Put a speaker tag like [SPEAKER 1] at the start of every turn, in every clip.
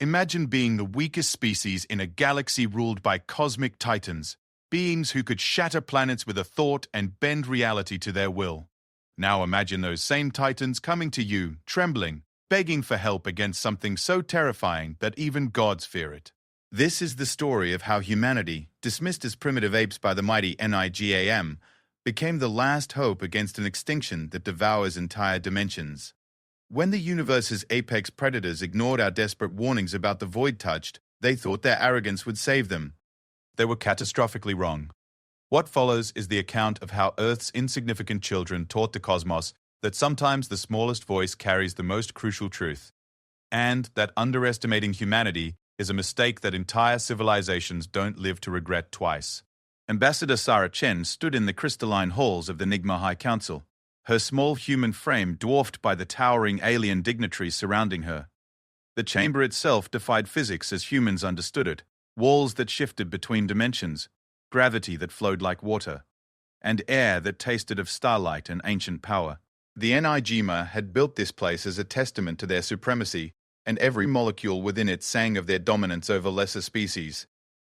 [SPEAKER 1] Imagine being the weakest species in a galaxy ruled by cosmic titans, beings who could shatter planets with a thought and bend reality to their will. Now imagine those same titans coming to you, trembling, begging for help against something so terrifying that even gods fear it. This is the story of how humanity, dismissed as primitive apes by the mighty NIGAM, became the last hope against an extinction that devours entire dimensions. When the universe's apex predators ignored our desperate warnings about the void touched, they thought their arrogance would save them. They were catastrophically wrong. What follows is the account of how Earth's insignificant children taught the cosmos that sometimes the smallest voice carries the most crucial truth, and that underestimating humanity is a mistake that entire civilizations don't live to regret twice. Ambassador Sarah Chen stood in the crystalline halls of the Nigma High Council, her small human frame dwarfed by the towering alien dignitaries surrounding her. The chamber itself defied physics as humans understood it, walls that shifted between dimensions, gravity that flowed like water, and air that tasted of starlight and ancient power. The Enigma had built this place as a testament to their supremacy, and every molecule within it sang of their dominance over lesser species.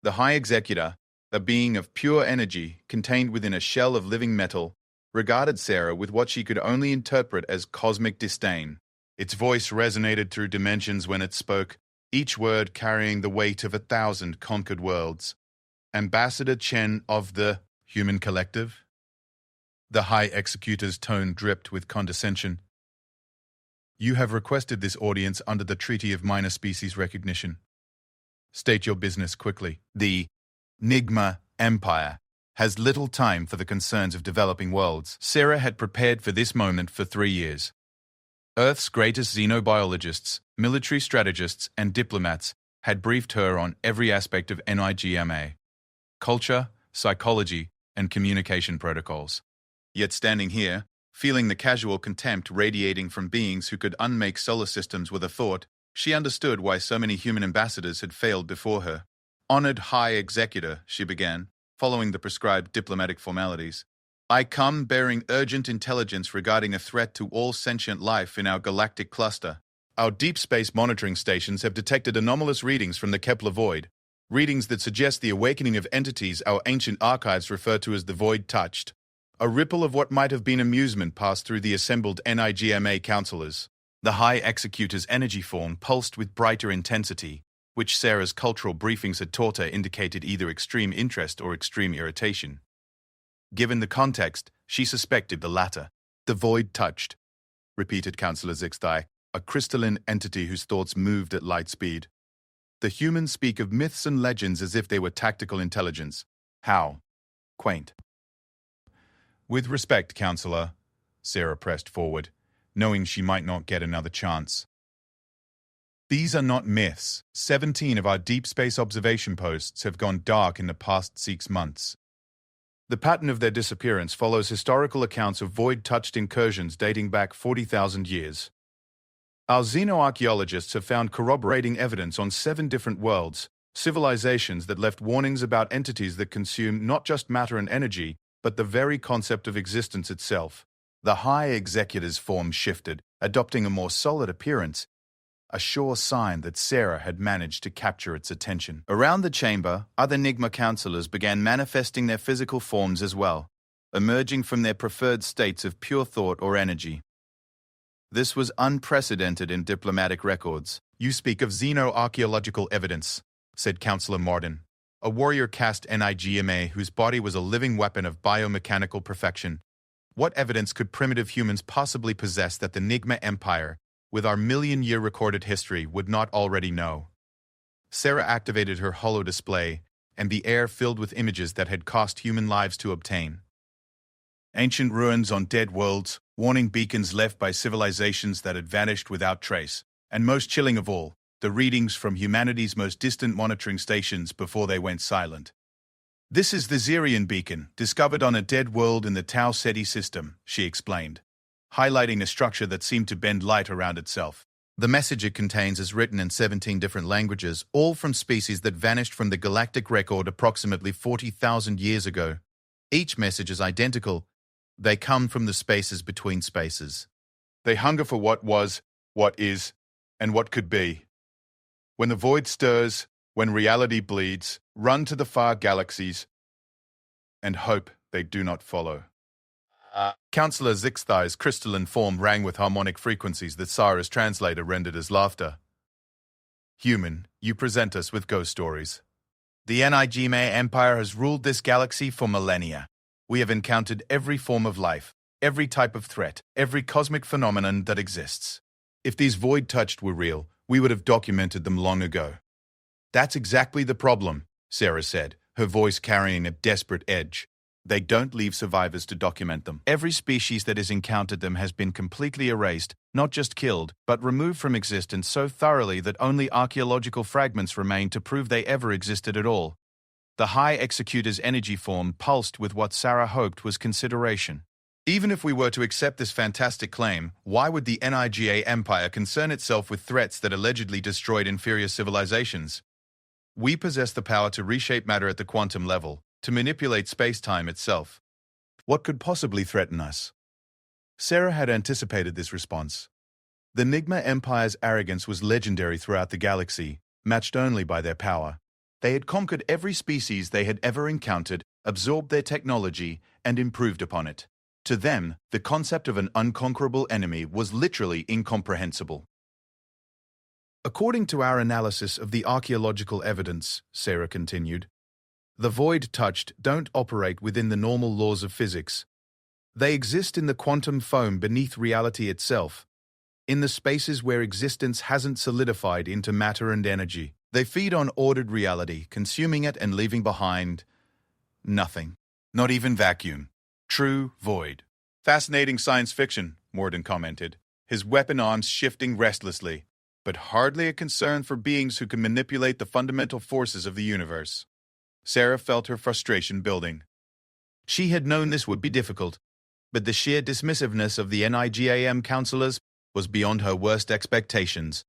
[SPEAKER 1] The High Executor, a being of pure energy contained within a shell of living metal, regarded Sarah with what she could only interpret as cosmic disdain. Its voice resonated through dimensions when it spoke, each word carrying the weight of 1,000 conquered worlds. Ambassador Chen of the Human Collective? The High Executor's tone dripped with condescension. You have requested this audience under the Treaty of Minor Species Recognition. State your business quickly. The Nigma Empire has little time for the concerns of developing worlds. Sarah had prepared for this moment for 3 years. Earth's greatest xenobiologists, military strategists, and diplomats had briefed her on every aspect of NIGMA: culture, psychology, and communication protocols. Yet standing here, feeling the casual contempt radiating from beings who could unmake solar systems with a thought, she understood why so many human ambassadors had failed before her. Honored High Executor, she began, following the prescribed diplomatic formalities. I come bearing urgent intelligence regarding a threat to all sentient life in our galactic cluster. Our deep space monitoring stations have detected anomalous readings from the Kepler void, readings that suggest the awakening of entities our ancient archives refer to as the void touched. A ripple of what might have been amusement passed through the assembled NIGMA counselors. The High Executor's energy form pulsed with brighter intensity, which Sarah's cultural briefings had taught her indicated either extreme interest or extreme irritation. Given the context, she suspected the latter. The void touched, repeated Councillor Zixtai, a crystalline entity whose thoughts moved at light speed. The humans speak of myths and legends as if they were tactical intelligence. How? Quaint. With respect, Councillor, Sarah pressed forward, knowing she might not get another chance. These are not myths. 17 of our deep space observation posts have gone dark in the past 6 months. The pattern of their disappearance follows historical accounts of void-touched incursions dating back 40,000 years. Our xenoarchaeologists have found corroborating evidence on 7 different worlds, civilizations that left warnings about entities that consume not just matter and energy, but the very concept of existence itself. The High Executor's form shifted, adopting a more solid appearance, a sure sign that Sarah had managed to capture its attention. Around the chamber, other Nigma counselors began manifesting their physical forms as well, emerging from their preferred states of pure thought or energy. This was unprecedented in diplomatic records. You speak of xenoarchaeological evidence, said Councillor Morden, a warrior caste NIGMA whose body was a living weapon of biomechanical perfection. What evidence could primitive humans possibly possess that the Nigma Empire, with our million-year recorded history, would not already know? Sarah activated her holo display, and the air filled with images that had cost human lives to obtain. Ancient ruins on dead worlds, warning beacons left by civilizations that had vanished without trace, and most chilling of all, the readings from humanity's most distant monitoring stations before they went silent. This is the Xerian beacon, discovered on a dead world in the Tau Ceti system, she explained, highlighting a structure that seemed to bend light around itself. The message it contains is written in 17 different languages, all from species that vanished from the galactic record approximately 40,000 years ago. Each message is identical. They come from the spaces between spaces. They hunger for what was, what is, and what could be. When the void stirs, when reality bleeds, run to the far galaxies and hope they do not follow. Counselor Zixthai's crystalline form rang with harmonic frequencies that Sarah's translator rendered as laughter. Human, you present us with ghost stories. The Nijime Empire has ruled this galaxy for millennia. We have encountered every form of life, every type of threat, every cosmic phenomenon that exists. If these void-touched were real, we would have documented them long ago. That's exactly the problem, Sarah said, her voice carrying a desperate edge. They don't leave survivors to document them. Every species that has encountered them has been completely erased, not just killed, but removed from existence so thoroughly that only archaeological fragments remain to prove they ever existed at all. The High Executor's energy form pulsed with what Sarah hoped was consideration. Even if we were to accept this fantastic claim, why would the Niga Empire concern itself with threats that allegedly destroyed inferior civilizations? We possess the power to reshape matter at the quantum level, to manipulate space-time itself. What could possibly threaten us? Sarah had anticipated this response. The Nigma Empire's arrogance was legendary throughout the galaxy, matched only by their power. They had conquered every species they had ever encountered, absorbed their technology, and improved upon it. To them, the concept of an unconquerable enemy was literally incomprehensible. According to our analysis of the archaeological evidence, Sarah continued, the void-touched don't operate within the normal laws of physics. They exist in the quantum foam beneath reality itself, in the spaces where existence hasn't solidified into matter and energy. They feed on ordered reality, consuming it and leaving behind nothing. Not even vacuum. True void. Fascinating science fiction, Morden commented, his weapon arms shifting restlessly, but hardly a concern for beings who can manipulate the fundamental forces of the universe. Sarah felt her frustration building. She had known this would be difficult, but the sheer dismissiveness of the NIGAM counselors was beyond her worst expectations.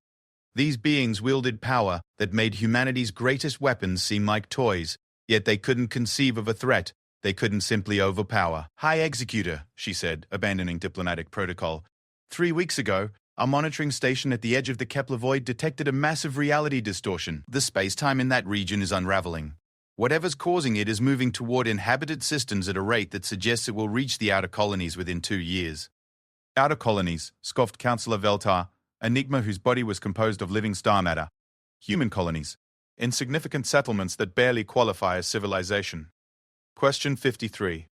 [SPEAKER 1] These beings wielded power that made humanity's greatest weapons seem like toys, yet they couldn't conceive of a threat. They couldn't simply overpower. High Executor, she said, abandoning diplomatic protocol. 3 weeks ago, our monitoring station at the edge of the Kepler void detected a massive reality distortion. The space-time in that region is unraveling. Whatever's causing it is moving toward inhabited systems at a rate that suggests it will reach the outer colonies within 2 years. Outer colonies, scoffed Councillor Veltar, Enigma whose body was composed of living star matter. Human colonies, insignificant settlements that barely qualify as civilization. Question 53.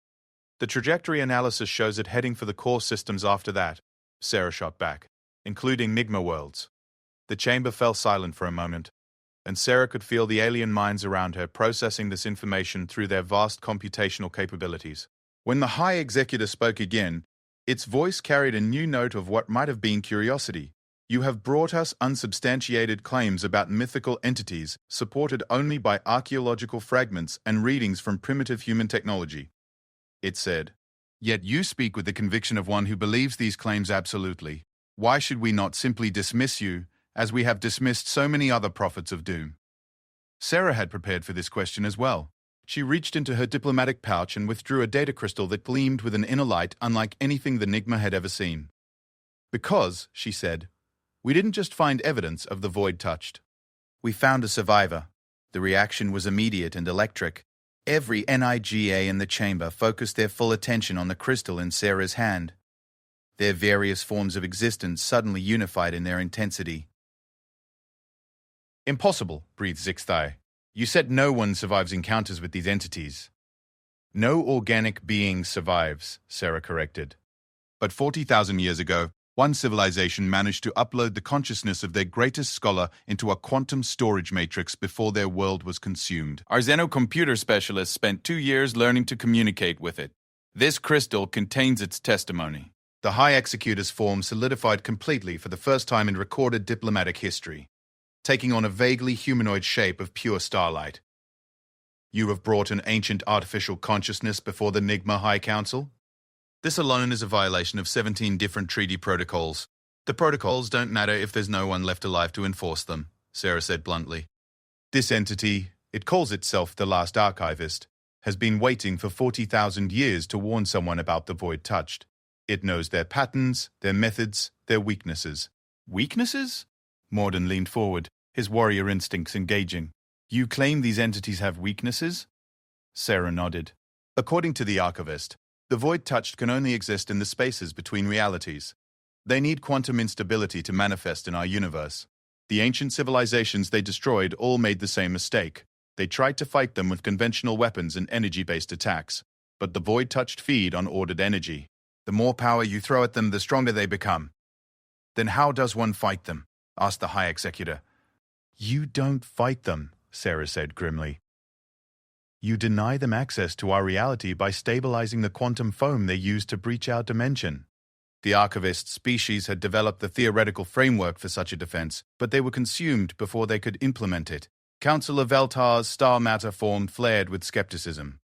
[SPEAKER 1] The trajectory analysis shows it heading for the core systems after that, Sarah shot back, including Nigma worlds. The chamber fell silent for a moment, and Sarah could feel the alien minds around her processing this information through their vast computational capabilities. When the High Executor spoke again, its voice carried a new note of what might have been curiosity. You have brought us unsubstantiated claims about mythical entities supported only by archaeological fragments and readings from primitive human technology. It said, yet you speak with the conviction of one who believes these claims absolutely. Why should we not simply dismiss you, as we have dismissed so many other prophets of doom? Sarah had prepared for this question as well. She reached into her diplomatic pouch and withdrew a data crystal that gleamed with an inner light unlike anything the Nigma had ever seen. Because, she said, we didn't just find evidence of the void touched. We found a survivor. The reaction was immediate and electric. Every Niga in the chamber focused their full attention on the crystal in Sarah's hand. Their various forms of existence suddenly unified in their intensity. Impossible, breathed Zixthai. You said no one survives encounters with these entities. No organic being survives, Sarah corrected. But 40,000 years ago, one civilization managed to upload the consciousness of their greatest scholar into a quantum storage matrix before their world was consumed. Our xenocomputer specialists spent 2 years learning to communicate with it. This crystal contains its testimony. The High Executor's form solidified completely for the first time in recorded diplomatic history, taking on a vaguely humanoid shape of pure starlight. You have brought an ancient artificial consciousness before the Nigma High Council? This alone is a violation of 17 different treaty protocols. The protocols don't matter if there's no one left alive to enforce them, Sarah said bluntly. This entity, it calls itself the Last Archivist, has been waiting for 40,000 years to warn someone about the void touched. It knows their patterns, their methods, their weaknesses. Weaknesses? Morden leaned forward, his warrior instincts engaging. You claim these entities have weaknesses? Sarah nodded. According to the archivist, the void touched can only exist in the spaces between realities. They need quantum instability to manifest in our universe. The ancient civilizations they destroyed all made the same mistake. They tried to fight them with conventional weapons and energy-based attacks, but the void touched feed on ordered energy. The more power you throw at them, the stronger they become. Then how does one fight them? Asked the High Executor. You don't fight them, Sarah said grimly. You deny them access to our reality by stabilizing the quantum foam they use to breach our dimension. The archivist species had developed the theoretical framework for such a defense, but they were consumed before they could implement it. Councillor Veltar's star matter form flared with skepticism.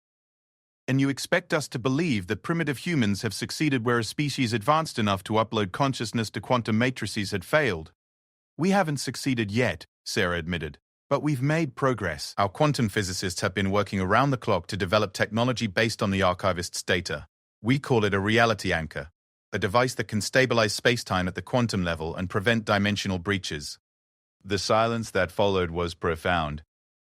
[SPEAKER 1] And you expect us to believe that primitive humans have succeeded where a species advanced enough to upload consciousness to quantum matrices had failed? We haven't succeeded yet, Sarah admitted. But we've made progress. Our quantum physicists have been working around the clock to develop technology based on the archivist's data. We call it a reality anchor, a device that can stabilize space-time at the quantum level and prevent dimensional breaches. The silence that followed was profound.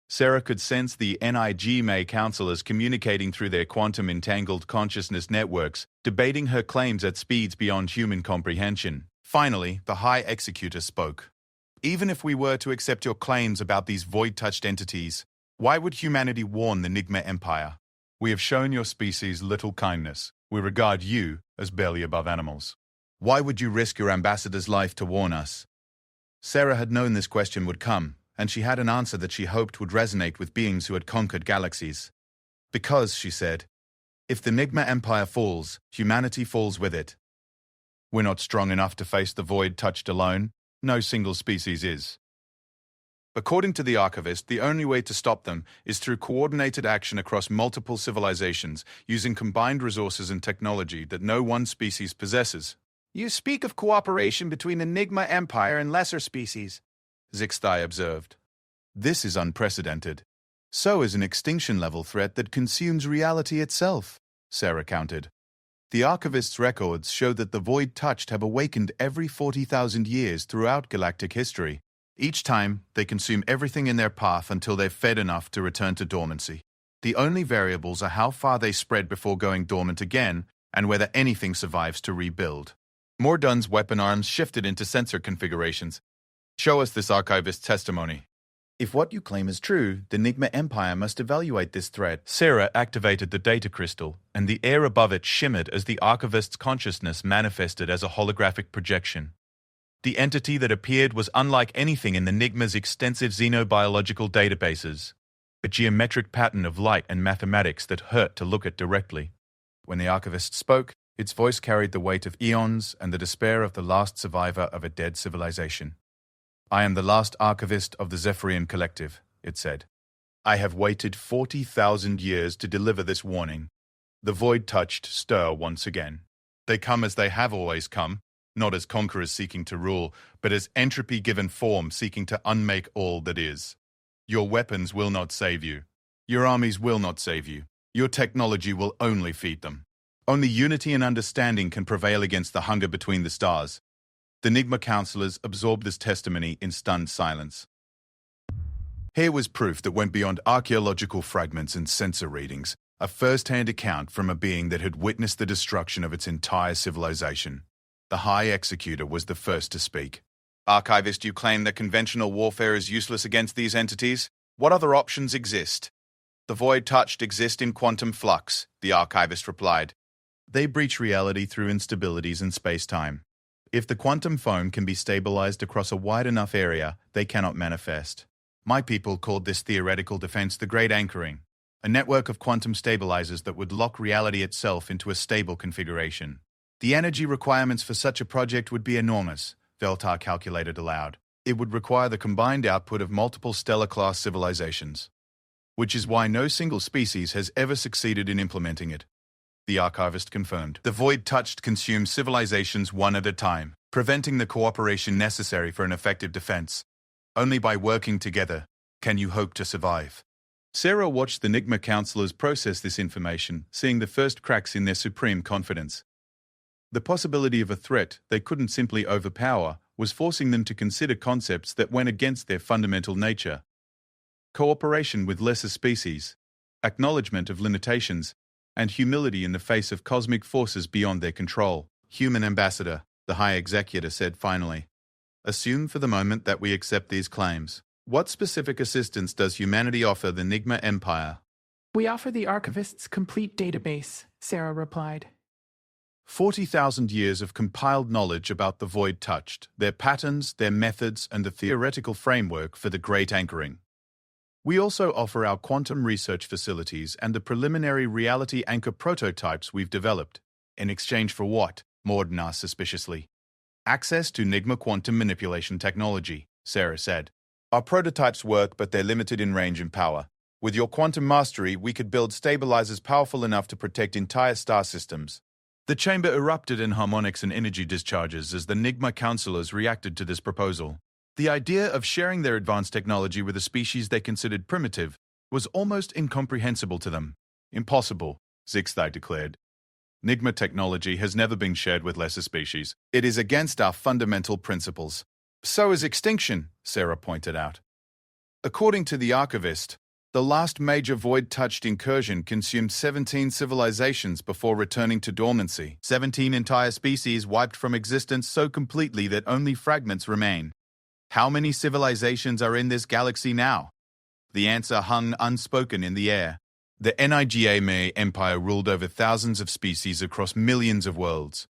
[SPEAKER 1] Sarah could sense the NIGMA counselors communicating through their quantum-entangled consciousness networks, debating her claims at speeds beyond human comprehension. Finally, the High Executor spoke. Even if we were to accept your claims about these void-touched entities, why would humanity warn the Nigma Empire? We have shown your species little kindness. We regard you as barely above animals. Why would you risk your ambassador's life to warn us? Sarah had known this question would come, and she had an answer that she hoped would resonate with beings who had conquered galaxies. Because, she said, if the Nigma Empire falls, humanity falls with it. We're not strong enough to face the void touched alone. No single species is. According to the archivist, the only way to stop them is through coordinated action across multiple civilizations, using combined resources and technology that no one species possesses. You speak of cooperation between the Nigma Empire and lesser species, Zixtai observed. This is unprecedented. So is an extinction-level threat that consumes reality itself, Sarah countered. The archivist's records show that the void touched have awakened every 40,000 years throughout galactic history. Each time, they consume everything in their path until they've fed enough to return to dormancy. The only variables are how far they spread before going dormant again, and whether anything survives to rebuild. Mordun's weapon arms shifted into sensor configurations. Show us this archivist's testimony. If what you claim is true, the Nigma Empire must evaluate this threat. Sarah activated the data crystal, and the air above it shimmered as the archivist's consciousness manifested as a holographic projection. The entity that appeared was unlike anything in the Nigma's extensive xenobiological databases, a geometric pattern of light and mathematics that hurt to look at directly. When the archivist spoke, its voice carried the weight of eons and the despair of the last survivor of a dead civilization. I am the last archivist of the Zephyrian Collective, it said. I have waited 40,000 years to deliver this warning. The void-touched stir once again. They come as they have always come, not as conquerors seeking to rule, but as entropy-given form seeking to unmake all that is. Your weapons will not save you. Your armies will not save you. Your technology will only feed them. Only unity and understanding can prevail against the hunger between the stars. The Nigma counselors absorbed this testimony in stunned silence. Here was proof that went beyond archaeological fragments and sensor readings, a first-hand account from a being that had witnessed the destruction of its entire civilization. The High Executor was the first to speak. Archivist, you claim that conventional warfare is useless against these entities? What other options exist? The void-touched exist in quantum flux, the archivist replied. They breach reality through instabilities in space-time. If the quantum foam can be stabilized across a wide enough area, they cannot manifest. My people called this theoretical defense the Great Anchoring, a network of quantum stabilizers that would lock reality itself into a stable configuration. The energy requirements for such a project would be enormous, Veltar calculated aloud. It would require the combined output of multiple stellar-class civilizations, which is why no single species has ever succeeded in implementing it. The archivist confirmed. The void-touched consumes civilizations one at a time, preventing the cooperation necessary for an effective defense. Only by working together can you hope to survive. Sarah watched the Nigma counselors process this information, seeing the first cracks in their supreme confidence. The possibility of a threat they couldn't simply overpower was forcing them to consider concepts that went against their fundamental nature. Cooperation with lesser species, acknowledgement of limitations, and humility in the face of cosmic forces beyond their control. Human ambassador, the High Executor said finally. Assume for the moment that we accept these claims. What specific assistance does humanity offer the Nigma Empire?
[SPEAKER 2] We offer the Archivist's complete database, Sarah replied.
[SPEAKER 1] 40,000 years of compiled knowledge about the void touched, their patterns, their methods, and the theoretical framework for the Great Anchoring. We also offer our quantum research facilities and the preliminary reality anchor prototypes we've developed. In exchange for what? Morden asked suspiciously. Access to Nigma quantum manipulation technology, Sarah said. Our prototypes work, but they're limited in range and power. With your quantum mastery, we could build stabilizers powerful enough to protect entire star systems. The chamber erupted in harmonics and energy discharges as the Nigma counselors reacted to this proposal. The idea of sharing their advanced technology with a species they considered primitive was almost incomprehensible to them. Impossible, Zixthai declared. Nigma technology has never been shared with lesser species. It is against our fundamental principles. So is extinction, Sarah pointed out. According to the Archivist, the last major void-touched incursion consumed 17 civilizations before returning to dormancy. 17 entire species wiped from existence so completely that only fragments remain. How many civilizations are in this galaxy now? The answer hung unspoken in the air. The Nigma Empire ruled over thousands of species across millions of worlds.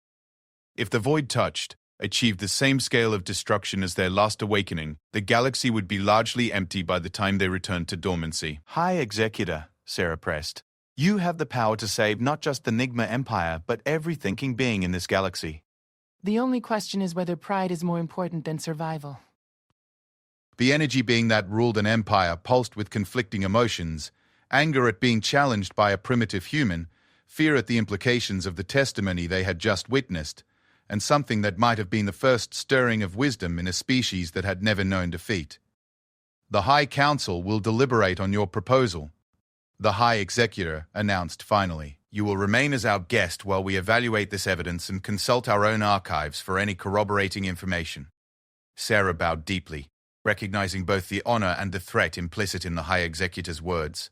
[SPEAKER 1] If the void touched achieved the same scale of destruction as their last awakening, the galaxy would be largely empty by the time they returned to dormancy. High Executor, Sarah pressed. You have the power to save not just the Nigma Empire, but every thinking being in this galaxy.
[SPEAKER 2] The only question is whether pride is more important than survival.
[SPEAKER 1] The energy being that ruled an empire pulsed with conflicting emotions, anger at being challenged by a primitive human, fear at the implications of the testimony they had just witnessed, and something that might have been the first stirring of wisdom in a species that had never known defeat. The High Council will deliberate on your proposal, the High Executor announced finally. You will remain as our guest while we evaluate this evidence and consult our own archives for any corroborating information. Sarah bowed deeply, recognizing both the honor and the threat implicit in the High Executor's words.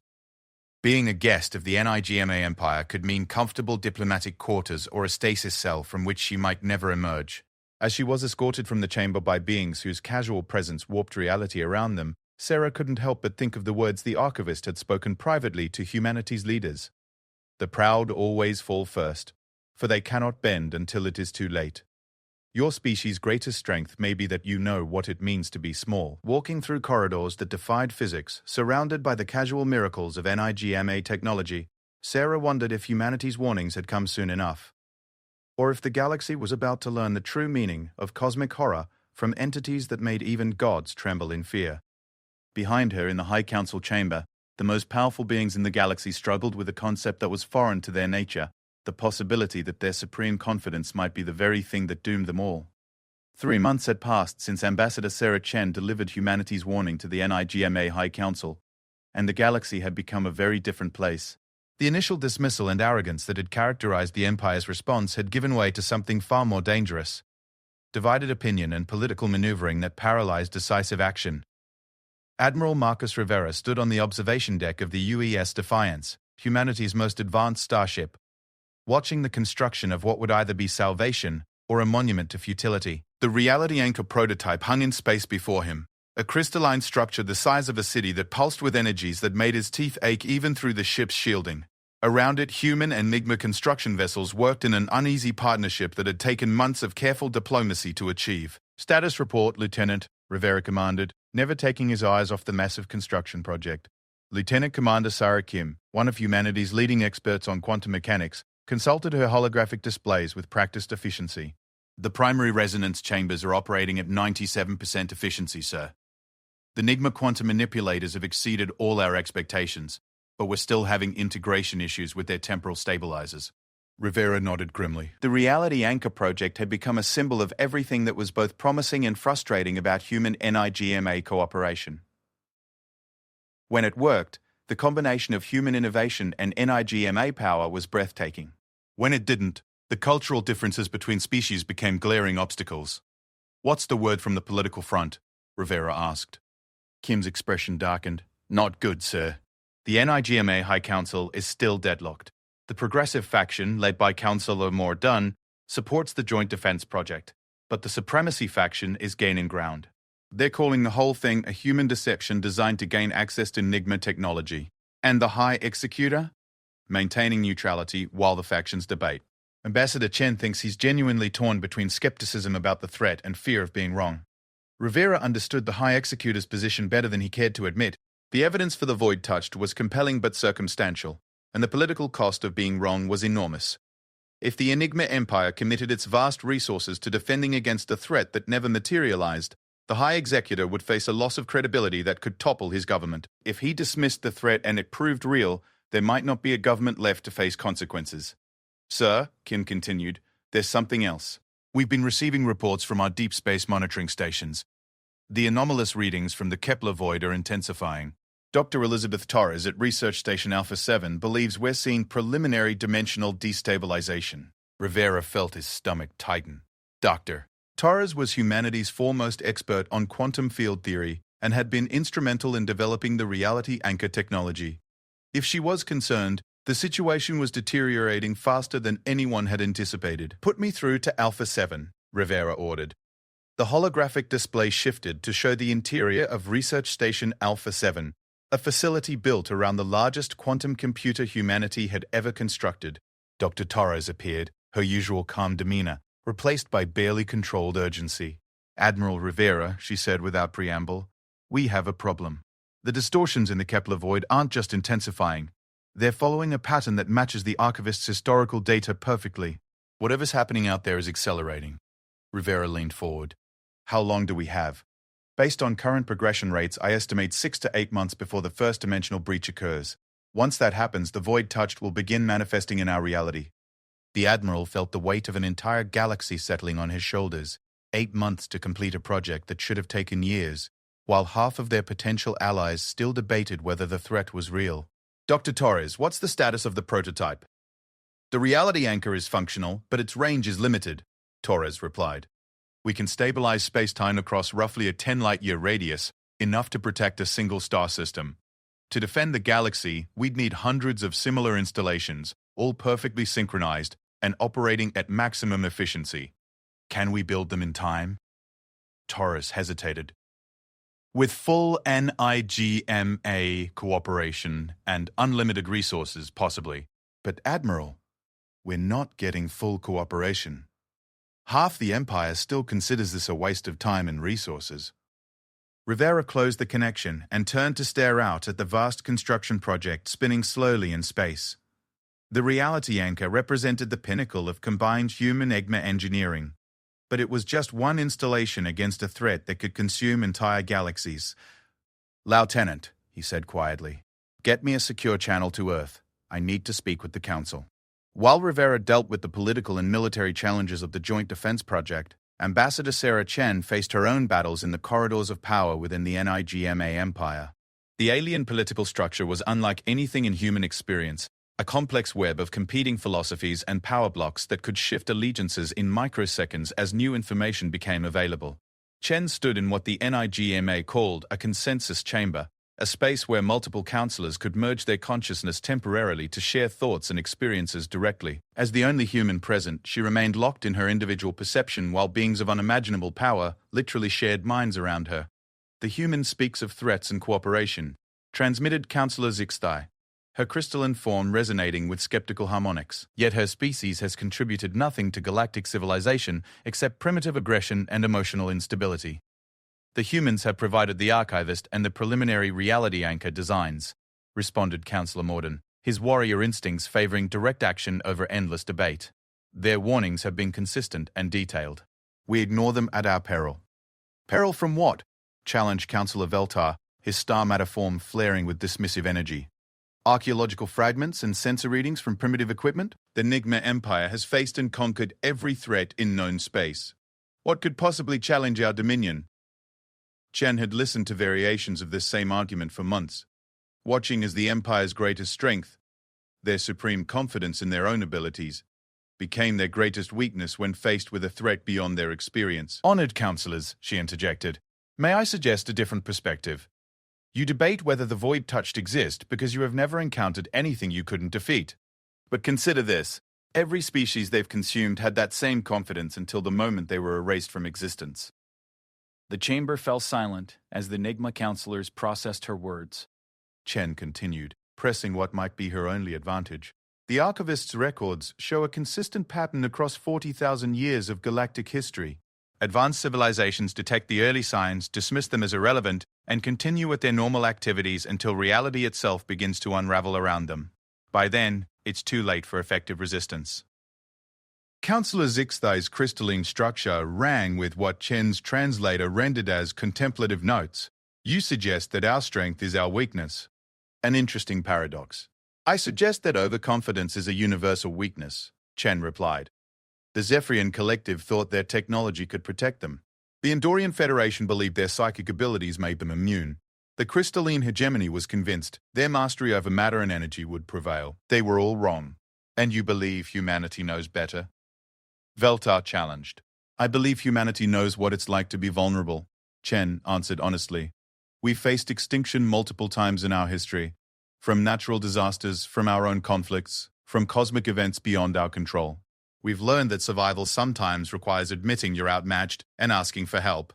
[SPEAKER 1] Being a guest of the Nigma Empire could mean comfortable diplomatic quarters or a stasis cell from which she might never emerge. As she was escorted from the chamber by beings whose casual presence warped reality around them, Sarah couldn't help but think of the words the Archivist had spoken privately to humanity's leaders. The proud always fall first, for they cannot bend until it is too late. Your species' greatest strength may be that you know what it means to be small. Walking through corridors that defied physics, surrounded by the casual miracles of Nigma technology, Sarah wondered if humanity's warnings had come soon enough, or if the galaxy was about to learn the true meaning of cosmic horror from entities that made even gods tremble in fear. Behind her in the High Council chamber, the most powerful beings in the galaxy struggled with a concept that was foreign to their nature, the possibility that their supreme confidence might be the very thing that doomed them all. 3 months had passed since Ambassador Sarah Chen delivered humanity's warning to the Nigma High Council, and the galaxy had become a very different place. The initial dismissal and arrogance that had characterized the Empire's response had given way to something far more dangerous: divided opinion and political maneuvering that paralyzed decisive action. Admiral Marcus Rivera stood on the observation deck of the UES Defiance, humanity's most advanced starship, watching the construction of what would either be salvation or a monument to futility. The reality anchor prototype hung in space before him, a crystalline structure the size of a city that pulsed with energies that made his teeth ache even through the ship's shielding. Around it, human and Nigma construction vessels worked in an uneasy partnership that had taken months of careful diplomacy to achieve. Status report, Lieutenant, Rivera commanded, never taking his eyes off the massive construction project. Lieutenant Commander Sarah Kim, one of humanity's leading experts on quantum mechanics, consulted her holographic displays with practiced efficiency. The primary resonance chambers are operating at 97% efficiency, sir. The Nigma quantum manipulators have exceeded all our expectations, but we're still having integration issues with their temporal stabilizers. Rivera nodded grimly. The reality anchor project had become a symbol of everything that was both promising and frustrating about human Nigma cooperation. When it worked, the combination of human innovation and Nigma power was breathtaking. When it didn't, the cultural differences between species became glaring obstacles. What's the word from the political front? Rivera asked. Kim's expression darkened. Not good, sir. The NIGMA High Council is still deadlocked. The progressive faction, led by Councillor Moore Dunn, supports the Joint Defense Project, but the supremacy faction is gaining ground. They're calling the whole thing a human deception designed to gain access to Enigma technology. And the High Executor? Maintaining neutrality while the factions debate. Ambassador Chen thinks he's genuinely torn between skepticism about the threat and fear of being wrong. Rivera understood the High Executor's position better than he cared to admit. The evidence for the void touched was compelling but circumstantial, and the political cost of being wrong was enormous. If the Enigma Empire committed its vast resources to defending against a threat that never materialized, the High Executor would face a loss of credibility that could topple his government. If he dismissed the threat and it proved real, there might not be a government left to face consequences. Sir, Kim continued, there's something else. We've been receiving reports from our deep space monitoring stations. The anomalous readings from the Kepler void are intensifying. Dr. Elizabeth Torres at Research Station Alpha 7 believes we're seeing preliminary dimensional destabilization. Rivera felt his stomach tighten. Dr. Torres was humanity's foremost expert on quantum field theory and had been instrumental in developing the reality anchor technology. If she was concerned, the situation was deteriorating faster than anyone had anticipated. Put me through to Alpha 7, Rivera ordered. The holographic display shifted to show the interior of Research Station Alpha 7, a facility built around the largest quantum computer humanity had ever constructed. Dr. Torres appeared, her usual calm demeanor, replaced by barely controlled urgency. Admiral Rivera, she said without preamble, we have a problem. The distortions in the Kepler void aren't just intensifying. They're following a pattern that matches the archivist's historical data perfectly. Whatever's happening out there is accelerating. Rivera leaned forward. How long do we have? Based on current progression rates, I estimate 6 to 8 months before the first dimensional breach occurs. Once that happens, the void touched will begin manifesting in our reality. The Admiral felt the weight of an entire galaxy settling on his shoulders. 8 months to complete a project that should have taken years, while half of their potential allies still debated whether the threat was real. Dr. Torres, what's the status of the prototype? The reality anchor is functional, but its range is limited, Torres replied. We can stabilize space-time across roughly a 10-light-year radius, enough to protect a single star system. To defend the galaxy, we'd need hundreds of similar installations, all perfectly synchronized and operating at maximum efficiency. Can we build them in time? Torres hesitated. With full NIGMA cooperation and unlimited resources, possibly. But Admiral, we're not getting full cooperation. Half the Empire still considers this a waste of time and resources. Rivera closed the connection and turned to stare out at the vast construction project spinning slowly in space. The reality anchor represented the pinnacle of combined human-EGMA engineering, but it was just one installation against a threat that could consume entire galaxies. Lieutenant, he said quietly, get me a secure channel to Earth. I need to speak with the Council. While Rivera dealt with the political and military challenges of the Joint Defense Project, Ambassador Sarah Chen faced her own battles in the corridors of power within the NIGMA Empire. The alien political structure was unlike anything in human experience, a complex web of competing philosophies and power blocks that could shift allegiances in microseconds as new information became available. Chen stood in what the NIGMA called a consensus chamber, a space where multiple counselors could merge their consciousness temporarily to share thoughts and experiences directly. As the only human present, she remained locked in her individual perception while beings of unimaginable power literally shared minds around her. The human speaks of threats and cooperation, transmitted Counselor Zixtai, her crystalline form resonating with skeptical harmonics. Yet her species has contributed nothing to galactic civilization except primitive aggression and emotional instability. The humans have provided the archivist and the preliminary reality anchor designs, responded Councillor Morden, his warrior instincts favoring direct action over endless debate. Their warnings have been consistent and detailed. We ignore them at our peril. Peril from what? Challenged Councillor Veltar, his star matter form flaring with dismissive energy. Archaeological fragments and sensor readings from primitive equipment? The Enigma Empire has faced and conquered every threat in known space. What could possibly challenge our dominion? Chen had listened to variations of this same argument for months, watching as the Empire's greatest strength, their supreme confidence in their own abilities, became their greatest weakness when faced with a threat beyond their experience. Honored counselors, she interjected, may I suggest a different perspective? You debate whether the void-touched exist because you have never encountered anything you couldn't defeat. But consider this. Every species they've consumed had that same confidence until the moment they were erased from existence.
[SPEAKER 3] The chamber fell silent as the Enigma counselors processed her words.
[SPEAKER 1] Chen continued, pressing what might be her only advantage. The archivist's records show a consistent pattern across 40,000 years of galactic history. Advanced civilizations detect the early signs, dismiss them as irrelevant, and continue with their normal activities until reality itself begins to unravel around them. By then, it's too late for effective resistance. Counselor Zixthai's crystalline structure rang with what Chen's translator rendered as contemplative notes. You suggest that our strength is our weakness. An interesting paradox. I suggest that overconfidence is a universal weakness, Chen replied. The Zephyrian Collective thought their technology could protect them. The Endorian Federation believed their psychic abilities made them immune. The crystalline hegemony was convinced their mastery over matter and energy would prevail. They were all wrong. And you believe humanity knows better? Veltar challenged. I believe humanity knows what it's like to be vulnerable, Chen answered honestly. We've faced extinction multiple times in our history. From natural disasters, from our own conflicts, from cosmic events beyond our control. We've learned that survival sometimes requires admitting you're outmatched and asking for help.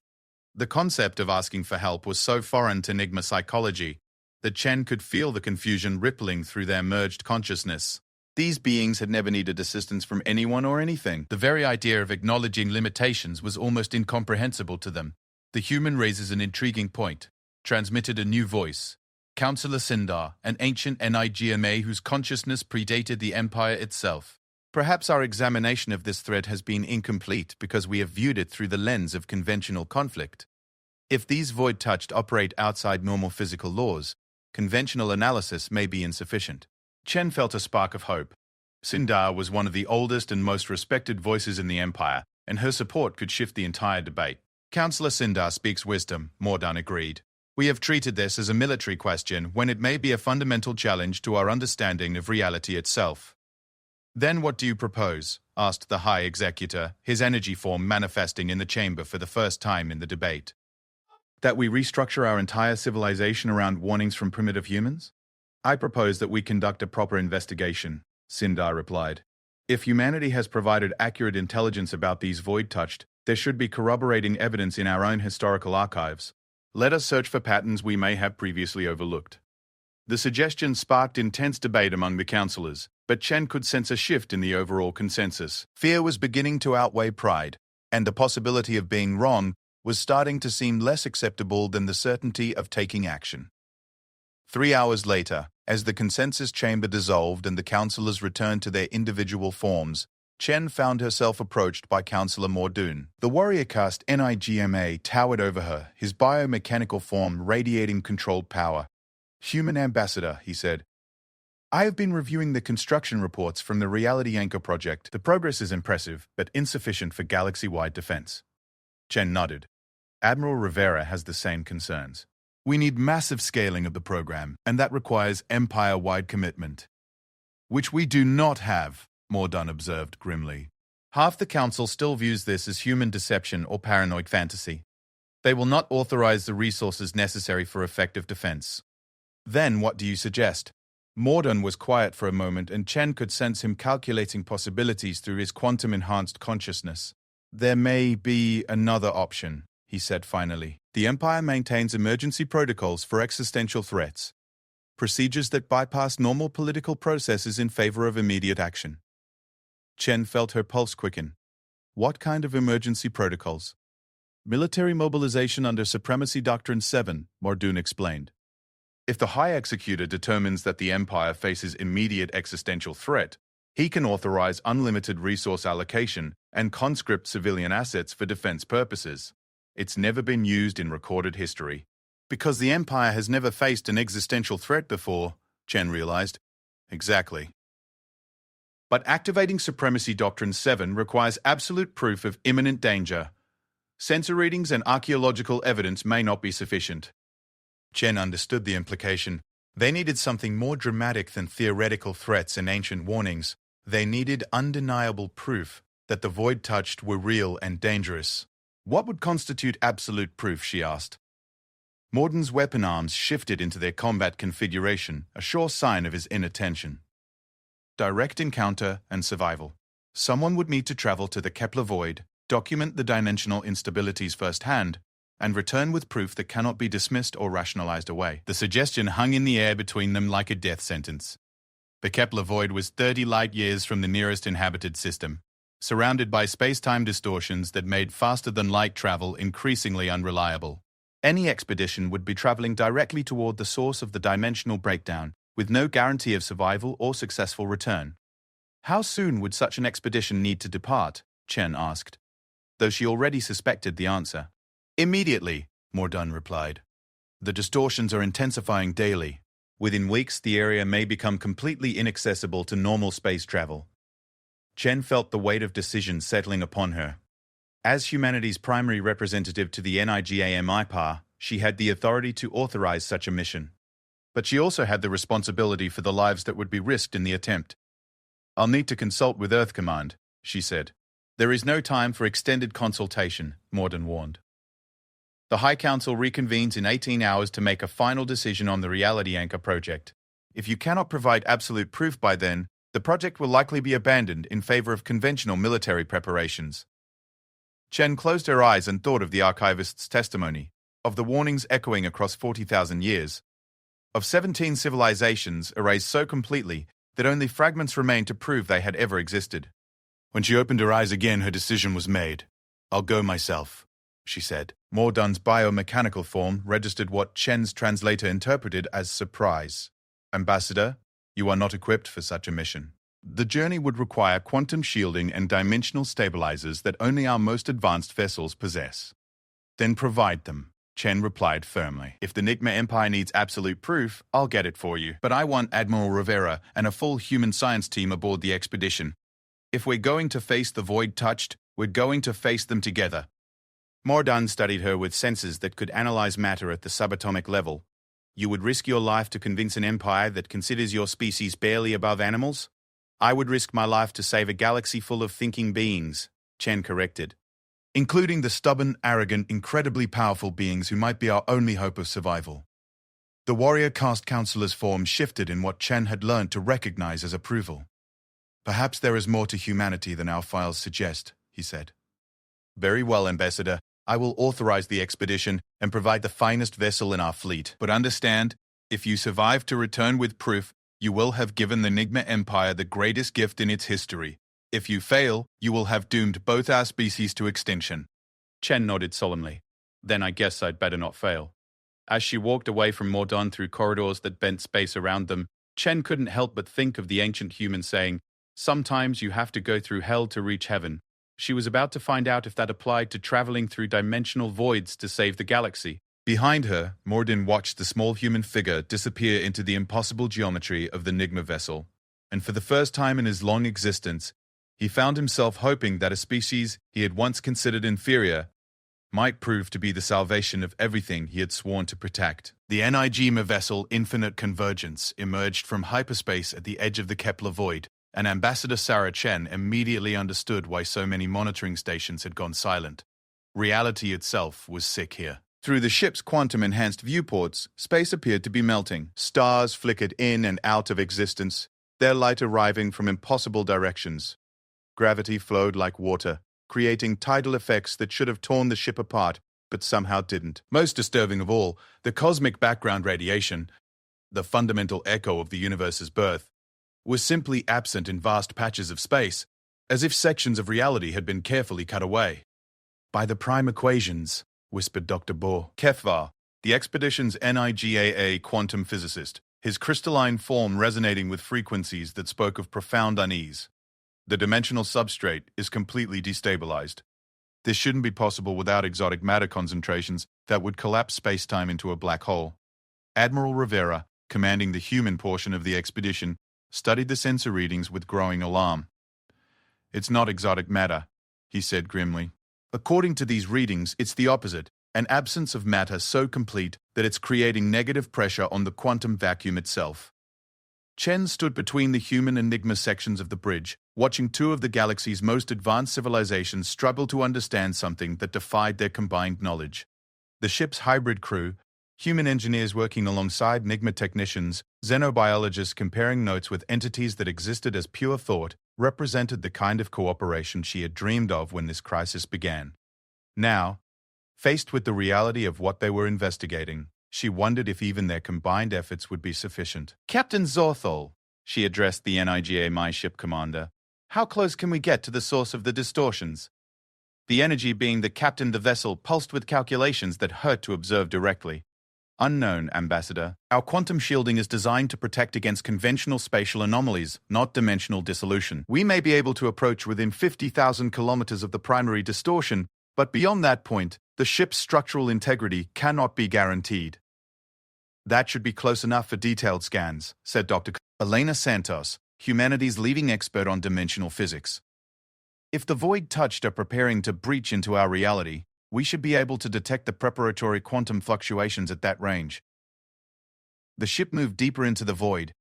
[SPEAKER 1] The concept of asking for help was so foreign to Enigma psychology that Chen could feel the confusion rippling through their merged consciousness. These beings had never needed assistance from anyone or anything. The very idea of acknowledging limitations was almost incomprehensible to them. The human raises an intriguing point, transmitted a new voice. Counselor Sindar, an ancient Enigma whose consciousness predated the Empire itself. Perhaps our examination of this threat has been incomplete because we have viewed it through the lens of conventional conflict. If these void-touched operate outside normal physical laws, conventional analysis may be insufficient. Chen felt a spark of hope. Sindar was one of the oldest and most respected voices in the Empire, and her support could shift the entire debate. Counselor Sindar speaks wisdom, Mordan agreed. We have treated this as a military question when it may be a fundamental challenge to our understanding of reality itself. Then what do you propose? Asked the High Executor, his energy form manifesting in the chamber for the first time in the debate. That we restructure our entire civilization around warnings from primitive humans? I propose that we conduct a proper investigation, Sindar replied. If humanity has provided accurate intelligence about these void-touched, there should be corroborating evidence in our own historical archives. Let us search for patterns we may have previously overlooked. The suggestion sparked intense debate among the counselors, but Chen could sense a shift in the overall consensus. Fear was beginning to outweigh pride, and the possibility of being wrong was starting to seem less acceptable than the certainty of taking action. 3 hours later, as the consensus chamber dissolved and the counselors returned to their individual forms, Chen found herself approached by Counselor Mordoon. The warrior caste Enigma towered over her, his biomechanical form radiating controlled power. Human ambassador, he said. I have been reviewing the construction reports from the Reality Anchor project. The progress is impressive, but insufficient for galaxy-wide defense. Chen nodded. Admiral Rivera has the same concerns. We need massive scaling of the program, and that requires empire-wide commitment. Which we do not have, Mordan observed grimly. Half the council still views this as human deception or paranoid fantasy. They will not authorize the resources necessary for effective defense. Then what do you suggest? Mordan was quiet for a moment, and Chen could sense him calculating possibilities through his quantum-enhanced consciousness. There may be another option, he said finally. The Empire maintains emergency protocols for existential threats. Procedures that bypass normal political processes in favor of immediate action. Chen felt her pulse quicken. What kind of emergency protocols? Military mobilization under Supremacy Doctrine 7, Mordoon explained. If the High Executor determines that the Empire faces immediate existential threat, he can authorize unlimited resource allocation and conscript civilian assets for defense purposes. It's never been used in recorded history. Because the Empire has never faced an existential threat before, Chen realized. Exactly. But activating Supremacy Doctrine 7 requires absolute proof of imminent danger. Sensor readings and archaeological evidence may not be sufficient. Chen understood the implication. They needed something more dramatic than theoretical threats and ancient warnings. They needed undeniable proof that the void touched were real and dangerous. What would constitute absolute proof, she asked. Morden's weapon arms shifted into their combat configuration, a sure sign of his inattention. Direct encounter and survival. Someone would need to travel to the Kepler void, document the dimensional instabilities firsthand, and return with proof that cannot be dismissed or rationalized away. The suggestion hung in the air between them like a death sentence. The Kepler void was 30 light-years from the nearest inhabited system, surrounded by space-time distortions that made faster-than-light travel increasingly unreliable. Any expedition would be traveling directly toward the source of the dimensional breakdown, with no guarantee of survival or successful return. How soon would such an expedition need to depart? Chen asked, though she already suspected the answer. Immediately, Morden replied. The distortions are intensifying daily. Within weeks, the area may become completely inaccessible to normal space travel. Chen felt the weight of decision settling upon her. As humanity's primary representative to the NIGAM-IPAR, she had the authority to authorize such a mission. But she also had the responsibility for the lives that would be risked in the attempt. I'll need to consult with Earth Command, she said. There is no time for extended consultation, Morden warned. The High Council reconvenes in 18 hours to make a final decision on the Reality Anchor project. If you cannot provide absolute proof by then, the project will likely be abandoned in favor of conventional military preparations. Chen closed her eyes and thought of the archivist's testimony, of the warnings echoing across 40,000 years, of 17 civilizations erased so completely that only fragments remained to prove they had ever existed. When she opened her eyes again, her decision was made. I'll go myself, she said. Morden's biomechanical form registered what Chen's translator interpreted as surprise. Ambassador, you are not equipped for such a mission. The journey would require quantum shielding and dimensional stabilizers that only our most advanced vessels possess. Then provide them, Chen replied firmly. If the Nigma Empire needs absolute proof, I'll get it for you. But I want Admiral Rivera and a full human science team aboard the expedition. If we're going to face the void touched, we're going to face them together. Morden studied her with senses that could analyze matter at the subatomic level. You would risk your life to convince an empire that considers your species barely above animals? I would risk my life to save a galaxy full of thinking beings, Chen corrected. Including the stubborn, arrogant, incredibly powerful beings who might be our only hope of survival. The warrior caste counselor's form shifted in what Chen had learned to recognize as approval. Perhaps there is more to humanity than our files suggest, he said. Very well, Ambassador. I will authorize the expedition and provide the finest vessel in our fleet. But understand, if you survive to return with proof, you will have given the Nigma Empire the greatest gift in its history. If you fail, you will have doomed both our species to extinction. Chen nodded solemnly. Then I guess I'd better not fail. As she walked away from Morden through corridors that bent space around them, Chen couldn't help but think of the ancient human saying, "Sometimes you have to go through hell to reach heaven." She was about to find out if that applied to traveling through dimensional voids to save the galaxy. Behind her, Morden watched the small human figure disappear into the impossible geometry of the Nigma vessel. And for the first time in his long existence, he found himself hoping that a species he had once considered inferior might prove to be the salvation of everything he had sworn to protect. The Nigma vessel Infinite Convergence emerged from hyperspace at the edge of the Kepler void, and Ambassador Sarah Chen immediately understood why so many monitoring stations had gone silent. Reality itself was sick here. Through the ship's quantum-enhanced viewports, space appeared to be melting. Stars flickered in and out of existence, their light arriving from impossible directions. Gravity flowed like water, creating tidal effects that should have torn the ship apart, but somehow didn't. Most disturbing of all, the cosmic background radiation, the fundamental echo of the universe's birth, was simply absent in vast patches of space, as if sections of reality had been carefully cut away. By the prime equations, whispered Dr. Bohr. Kefvar, the expedition's NIGAA quantum physicist, his crystalline form resonating with frequencies that spoke of profound unease. The dimensional substrate is completely destabilized. This shouldn't be possible without exotic matter concentrations that would collapse space-time into a black hole. Admiral Rivera, commanding the human portion of the expedition, studied the sensor readings with growing alarm. It's not exotic matter, he said grimly. According to these readings, it's the opposite, an absence of matter so complete that it's creating negative pressure on the quantum vacuum itself. Chen stood between the human Enigma sections of the bridge, watching two of the galaxy's most advanced civilizations struggle to understand something that defied their combined knowledge. The ship's hybrid crew, human engineers working alongside Enigma technicians, xenobiologists comparing notes with entities that existed as pure thought, represented the kind of cooperation she had dreamed of when this crisis began. Now, faced with the reality of what they were investigating, she wondered if even their combined efforts would be sufficient.
[SPEAKER 3] Captain Zorthol, she addressed the NIGA My Ship commander. How close can we get to the source of the distortions? The energy being that captained the vessel pulsed with calculations that hurt to observe directly. Unknown, Ambassador. Our quantum shielding is designed to protect against conventional spatial anomalies, not dimensional dissolution. We may be able to approach within 50,000 kilometers of the primary distortion, but beyond that point, the ship's structural integrity cannot be guaranteed. That should be close enough for detailed scans, said Dr. Elena Santos, humanity's leading expert on dimensional physics. If the void touched are preparing to breach into our reality, we should be able to detect the preparatory quantum fluctuations at that range. The ship moved deeper into the void,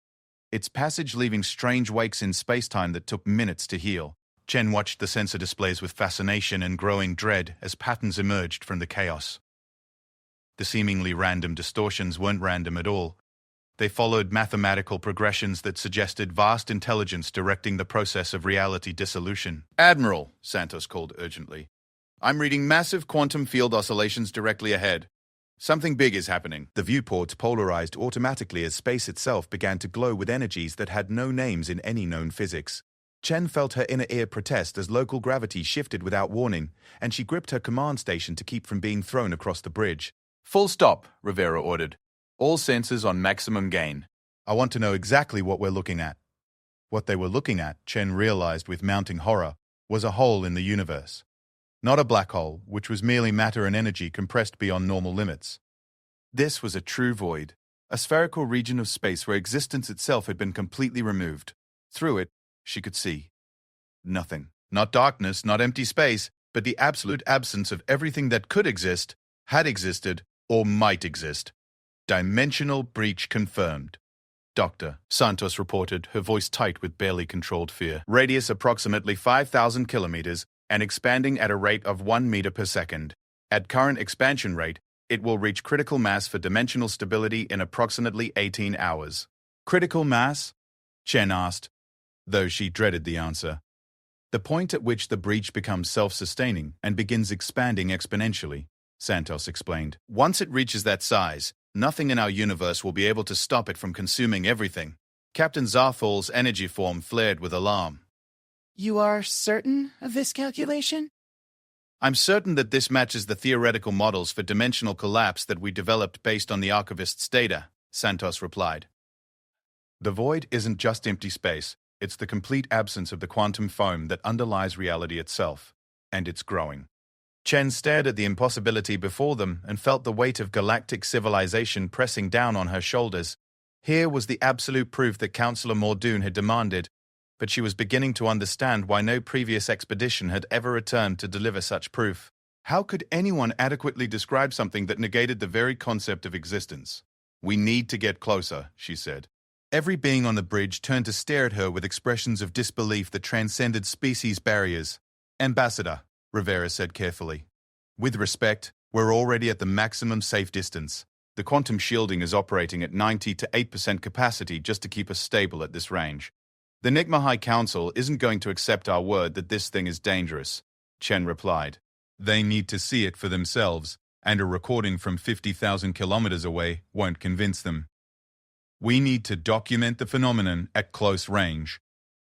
[SPEAKER 3] its passage leaving strange wakes in spacetime that took minutes to heal. Chen watched the sensor displays with fascination and growing dread as patterns emerged from the chaos. The seemingly random distortions weren't random at all. They followed mathematical progressions that suggested vast intelligence directing the process of reality dissolution.
[SPEAKER 1] Admiral, Santos called urgently. I'm reading massive quantum field oscillations directly ahead. Something big is happening.
[SPEAKER 4] The viewports polarized automatically as space itself began to glow with energies that had no names in any known physics. Chen felt her inner ear protest as local gravity shifted without warning, and she gripped her command station to keep from being thrown across the bridge.
[SPEAKER 3] Full stop, Rivera ordered. All sensors on maximum gain.
[SPEAKER 4] I want to know exactly what we're looking at. What they were looking at, Chen realized with mounting horror, was a hole in the universe. Not a black hole, which was merely matter and energy compressed beyond normal limits. This was a true void, a spherical region of space where existence itself had been completely removed. Through it, she could see nothing. Not darkness, not empty space, but the absolute absence of everything that could exist, had existed, or might exist. Dimensional breach confirmed. Doctor, Santos reported, her voice tight with barely controlled fear. Radius approximately 5,000 kilometers and expanding at a rate of 1 meter per second. At current expansion rate, it will reach critical mass for dimensional stability in approximately 18 hours. Critical mass? Chen asked, though she dreaded the answer. The point at which the breach becomes self-sustaining and begins expanding exponentially, Santos explained. Once it reaches that size, nothing in our universe will be able to stop it from consuming everything. Captain Zarthol's energy form flared with alarm.
[SPEAKER 2] You are certain of this calculation?
[SPEAKER 1] I'm certain that this matches the theoretical models for dimensional collapse that we developed based on the Archivist's data, Santos replied. The void isn't just empty space, it's the complete absence of the quantum foam that underlies reality itself, and it's growing. Chen stared at the impossibility before them and felt the weight of galactic civilization pressing down on her shoulders. Here was the absolute proof that Counselor Mordoon had demanded, but she was beginning to understand why no previous expedition had ever returned to deliver such proof. How could anyone adequately describe something that negated the very concept of existence? We need to get closer, she said. Every being on the bridge turned to stare at her with expressions of disbelief that transcended species barriers. Ambassador, Rivera said carefully. With respect, we're already at the maximum safe distance. The quantum shielding is operating at 90 to 8% capacity just to keep us stable at this range. The Nigma High Council isn't going to accept our word that this thing is dangerous, Chen replied. They need to see it for themselves, and a recording from 50,000 kilometers away won't convince them. We need to document the phenomenon at close range,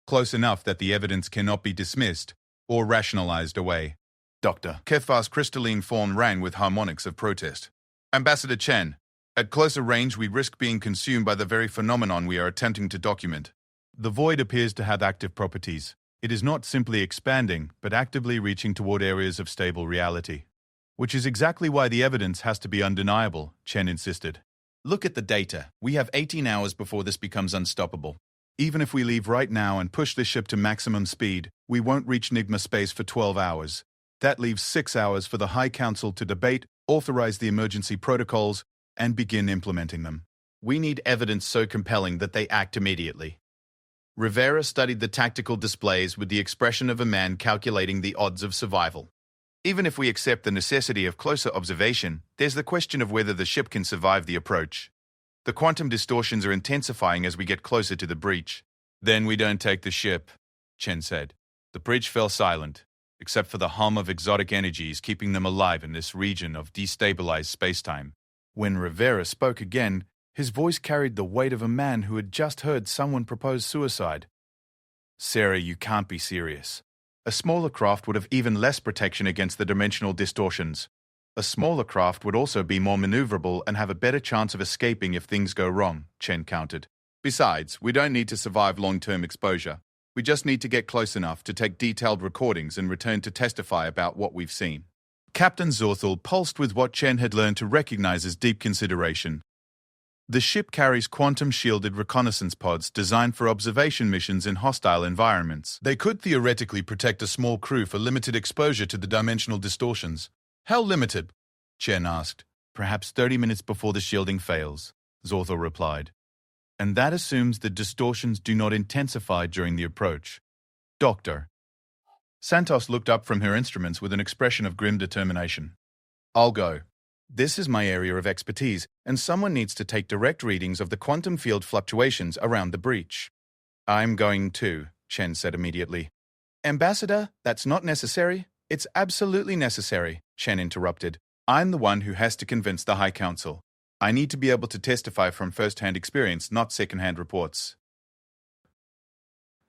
[SPEAKER 1] close enough that the evidence cannot be dismissed or rationalized away. Dr. Keffar's crystalline form rang with harmonics of protest. Ambassador Chen, at closer range we risk being consumed by the very phenomenon we are attempting to document. The void appears to have active properties. It is not simply expanding, but actively reaching toward areas of stable reality. Which is exactly why the evidence has to be undeniable, Chen insisted. Look at the data. We have 18 hours before this becomes unstoppable. Even if we leave right now and push the ship to maximum speed, we won't reach Nigma space for 12 hours. That leaves 6 hours for the High Council to debate, authorize the emergency protocols, and begin implementing them.
[SPEAKER 3] We need evidence so compelling that they act immediately. Rivera studied the tactical displays with the expression of a man calculating the odds of survival. Even if we accept the necessity of closer observation, there's the question of whether the ship can survive the approach. The quantum distortions are intensifying as we get closer to the breach. Then we don't take the ship, Chen said. The bridge fell silent, except for the hum of exotic energies keeping them alive in this region of destabilized spacetime. When Rivera spoke again, his voice carried the weight of a man who had just heard someone propose suicide. Sarah, you can't be serious. A smaller craft would have even less protection against the dimensional distortions. A smaller craft would also be more maneuverable and have a better chance of escaping if things go wrong, Chen countered. Besides, we don't need to survive long-term exposure. We just need to get close enough to take detailed recordings and return to testify about what we've seen. Captain Zorthel pulsed with what Chen had learned to recognize as deep consideration. The ship carries quantum-shielded reconnaissance pods designed for observation missions in hostile environments. They could theoretically protect a small crew for limited exposure to the dimensional distortions. How limited? Chen asked. Perhaps 30 minutes before the shielding fails, Zorthel replied. And that assumes the distortions do not intensify during the approach. Doctor. Santos looked up from her instruments with an expression of grim determination. I'll go. This is my area of expertise, and someone needs to take direct readings of the quantum field fluctuations around the breach. I'm going too, Chen said immediately. Ambassador, that's not necessary. It's absolutely necessary, Chen interrupted. I'm the one who has to convince the High Council. I need to be able to testify from first-hand experience, not second-hand reports.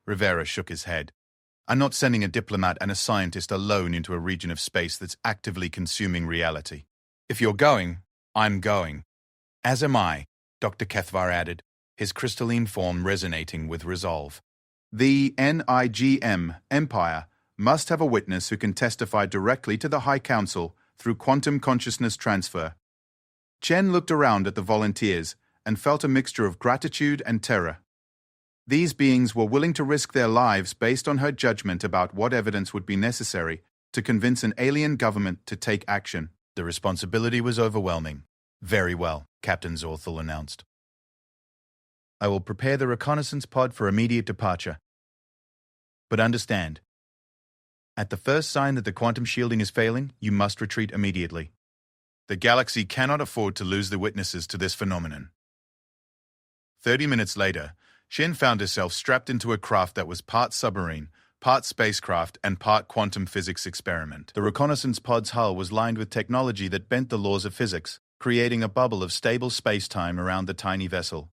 [SPEAKER 3] Rivera shook his head. I'm not sending a diplomat and a scientist alone into a region of space that's actively consuming reality. If you're going, I'm going. As am I, Dr. Kethvar added, his crystalline form resonating with resolve. The NIGM, Empire, must have a witness who can testify directly to the High Council through quantum consciousness transfer. Chen looked around at the volunteers and felt a mixture of gratitude and terror. These beings were willing to risk their lives based on her judgment about what evidence would be necessary to convince an alien government to take action. The responsibility was overwhelming. Very well, Captain Zorthel announced. I will prepare the reconnaissance pod for immediate departure. But understand, at the first sign that the quantum shielding is failing, you must retreat immediately. The galaxy cannot afford to lose the witnesses to this phenomenon. 30 minutes later, Shin found herself strapped into a craft that was part submarine, part spacecraft, and part quantum physics experiment. The reconnaissance pod's hull was lined with technology that bent the laws of physics, creating a bubble of stable space-time around the tiny vessel.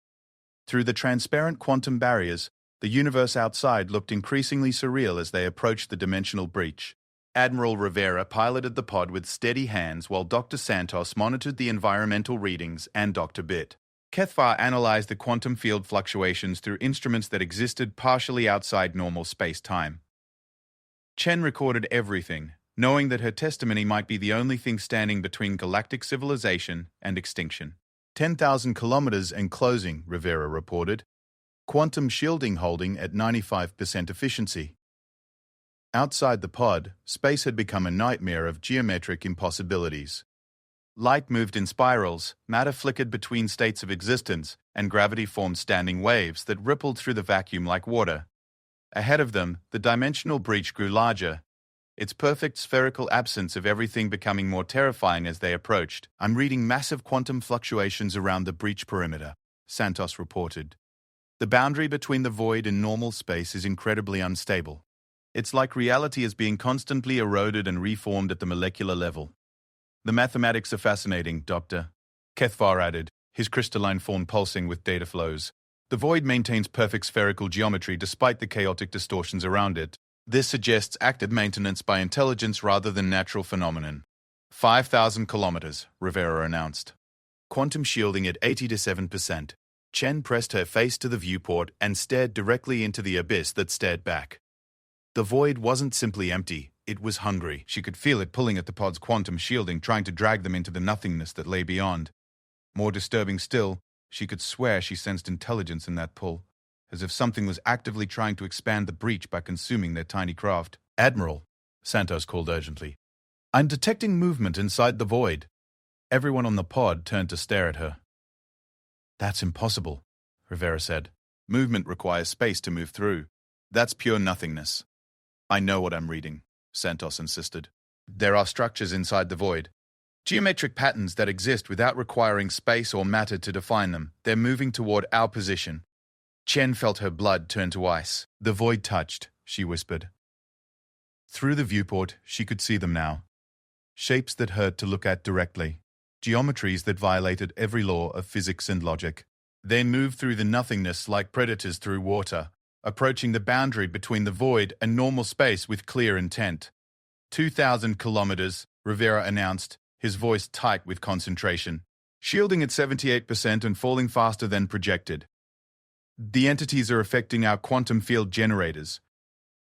[SPEAKER 3] Through the transparent quantum barriers, the universe outside looked increasingly surreal as they approached the dimensional breach. Admiral Rivera piloted the pod with steady hands while Dr. Santos monitored the environmental readings and Dr. Bit. Kethvar analyzed the quantum field fluctuations through instruments that existed partially outside normal space-time. Chen recorded everything, knowing that her testimony might be the only thing standing between galactic civilization and extinction. 10,000 kilometers and closing, Rivera reported. Quantum shielding holding at 95% efficiency. Outside the pod, space had become a nightmare of geometric impossibilities. Light moved in spirals, matter flickered between states of existence, and gravity formed standing waves that rippled through the vacuum like water. Ahead of them, the dimensional breach grew larger, its perfect spherical absence of everything becoming more terrifying as they approached. I'm reading massive quantum fluctuations around the breach perimeter, Santos reported. The boundary between the void and normal space is incredibly unstable. It's like reality is being constantly eroded and reformed at the molecular level. The mathematics are fascinating, Doctor, Kethvar added, his crystalline form pulsing with data flows. The void maintains perfect spherical geometry despite the chaotic distortions around it. This suggests active maintenance by intelligence rather than natural phenomenon. 5,000 kilometers, Rivera announced. Quantum shielding at 87%. Chen pressed her face to the viewport and stared directly into the abyss that stared back. The void wasn't simply empty, it was hungry. She could feel it pulling at the pod's quantum shielding, trying to drag them into the nothingness that lay beyond. More disturbing still, she could swear she sensed intelligence in that pull, as if something was actively trying to expand the breach by consuming their tiny craft. Admiral, Santos called urgently. I'm detecting movement inside the void. Everyone on the pod turned to stare at her.
[SPEAKER 4] That's impossible, Rivera said.
[SPEAKER 3] Movement requires space to move through. That's pure nothingness. I know what I'm reading, Santos insisted. There are structures inside the void. Geometric patterns that exist without requiring space or matter to define them. They're moving toward our position. Chen felt her blood turn to ice.
[SPEAKER 4] The void touched, she whispered. Through the viewport, she could see them now. Shapes that hurt to look at directly. Geometries that violated every law of physics and logic. They moved through the nothingness like predators through water, approaching the boundary between the void and normal space with clear intent. 2,000 kilometers, Rivera announced, his voice tight with concentration. Shielding at 78% and falling faster than projected. The entities are affecting our quantum field generators,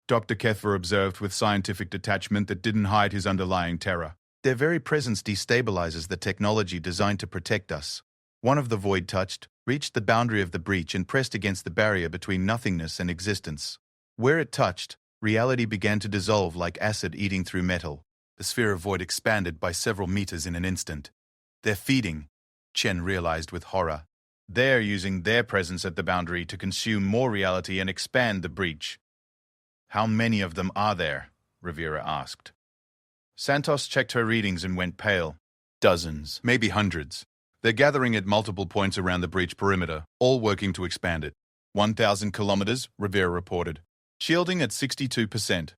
[SPEAKER 4] Dr. Kethver observed with scientific detachment that didn't hide his underlying terror. Their very presence destabilizes the technology designed to protect us. One of the void touched, reached the boundary of the breach and pressed against the barrier between nothingness and existence. Where it touched, reality began to dissolve like acid eating through metal. The sphere of void expanded by several meters in an instant. They're feeding, Chen realized with horror. They're using their presence at the boundary to consume more reality and expand the breach. How many of them are there? Rivera asked. Santos checked her readings and went pale. Dozens, maybe hundreds. They're gathering at multiple points around the breach perimeter, all working to expand it. 1,000 kilometers, Rivera reported. Shielding at 62%.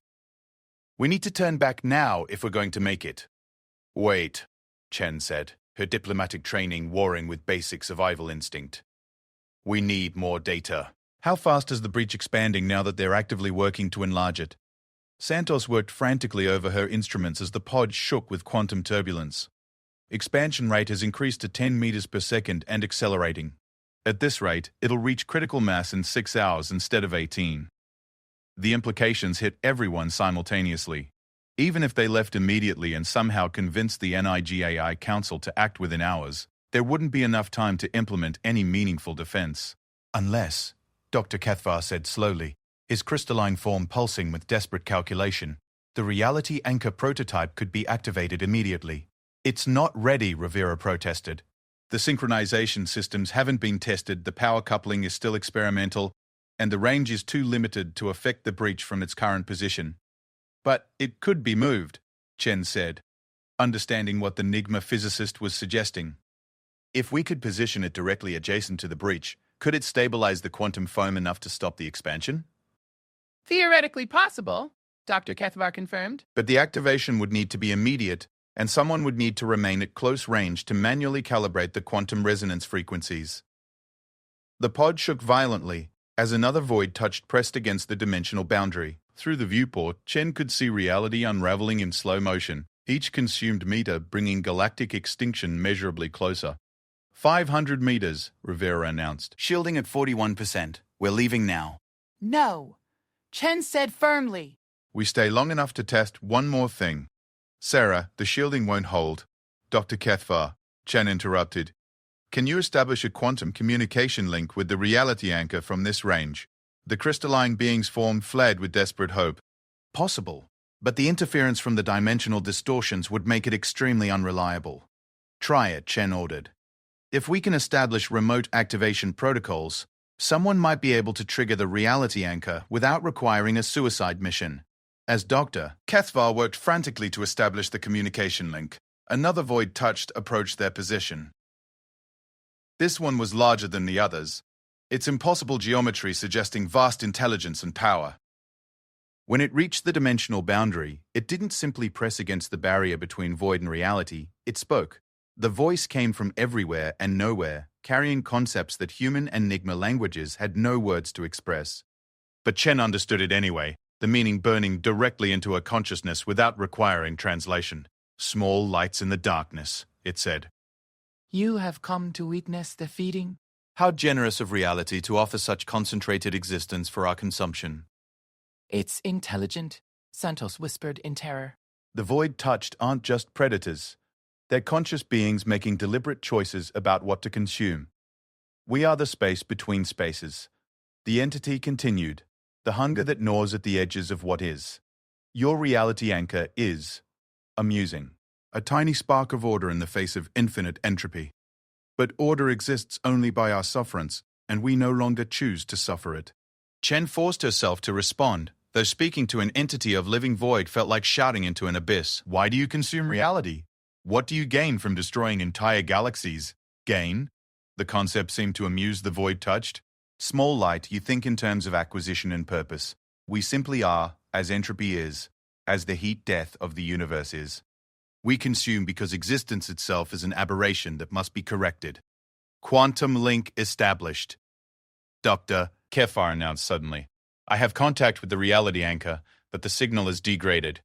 [SPEAKER 4] We need to turn back now if we're going to make it. Wait, Chen said, her diplomatic training warring with basic survival instinct. We need more data. How fast is the breach expanding now that they're actively working to enlarge it? Santos worked frantically over her instruments as the pod shook with quantum turbulence. Expansion rate has increased to 10 meters per second and accelerating. At this rate, it'll reach critical mass in 6 hours instead of 18. The implications hit everyone simultaneously. Even if they left immediately and somehow convinced the NIGAI Council to act within hours, there wouldn't be enough time to implement any meaningful defense. Unless, Dr. Cathvar said slowly, his crystalline form pulsing with desperate calculation, the reality anchor prototype could be activated immediately. It's not ready, Rivera protested. The synchronization systems haven't been tested, the power coupling is still experimental, and the range is too limited to affect the breach from its current position. But it could be moved, Chen said, understanding what the Nigma physicist was suggesting. If we could position it directly adjacent to the breach, could it stabilize the quantum foam enough to stop the expansion?
[SPEAKER 2] Theoretically possible, Dr. Kethvar confirmed.
[SPEAKER 3] But the activation would need to be immediate, and someone would need to remain at close range to manually calibrate the quantum resonance frequencies. The pod shook violently as another void touched pressed against the dimensional boundary. Through the viewport, Chen could see reality unraveling in slow motion, each consumed meter bringing galactic extinction measurably closer. 500 meters, Rivera announced. Shielding at 41%. We're leaving now.
[SPEAKER 2] No. Chen said firmly.
[SPEAKER 3] We stay long enough to test one more thing. Sarah, the shielding won't hold. Dr. Kethvar, Chen interrupted. Can you establish a quantum communication link with the reality anchor from this range? The crystalline being's form fled with desperate hope. Possible, but the interference from the dimensional distortions would make it extremely unreliable. Try it, Chen ordered. If we can establish remote activation protocols, someone might be able to trigger the reality anchor without requiring a suicide mission. As Dr. Kethvar worked frantically to establish the communication link, another void touched approached their position. This one was larger than the others, its impossible geometry suggesting vast intelligence and power. When it reached the dimensional boundary, it didn't simply press against the barrier between void and reality, it spoke. The voice came from everywhere and nowhere, carrying concepts that human and Nigma languages had no words to express. But Chen understood it anyway, the meaning burning directly into her consciousness without requiring translation. Small lights in the darkness, it said.
[SPEAKER 2] You have come to witness the feeding.
[SPEAKER 3] How generous of reality to offer such concentrated existence for our consumption.
[SPEAKER 2] It's intelligent, Santos whispered in terror.
[SPEAKER 3] The void touched aren't just predators. They're conscious beings making deliberate choices about what to consume. We are the space between spaces. The entity continued, the hunger that gnaws at the edges of what is. Your reality anchor is amusing, a tiny spark of order in the face of infinite entropy.
[SPEAKER 1] But order exists only by our sufferance, and we no longer choose to suffer it.
[SPEAKER 3] Chen forced herself to respond, though speaking to an entity of living void felt like shouting into an abyss.
[SPEAKER 1] Why do you consume reality? What do you gain from destroying entire galaxies? Gain? The concept seemed to amuse the void touched. Small light, you think in terms of acquisition and purpose. We simply are, as entropy is, as the heat death of the universe is. We consume because existence itself is an aberration that must be corrected. Quantum link established. Dr.
[SPEAKER 3] Kefar announced suddenly. I have contact with the reality anchor, but the signal is degraded.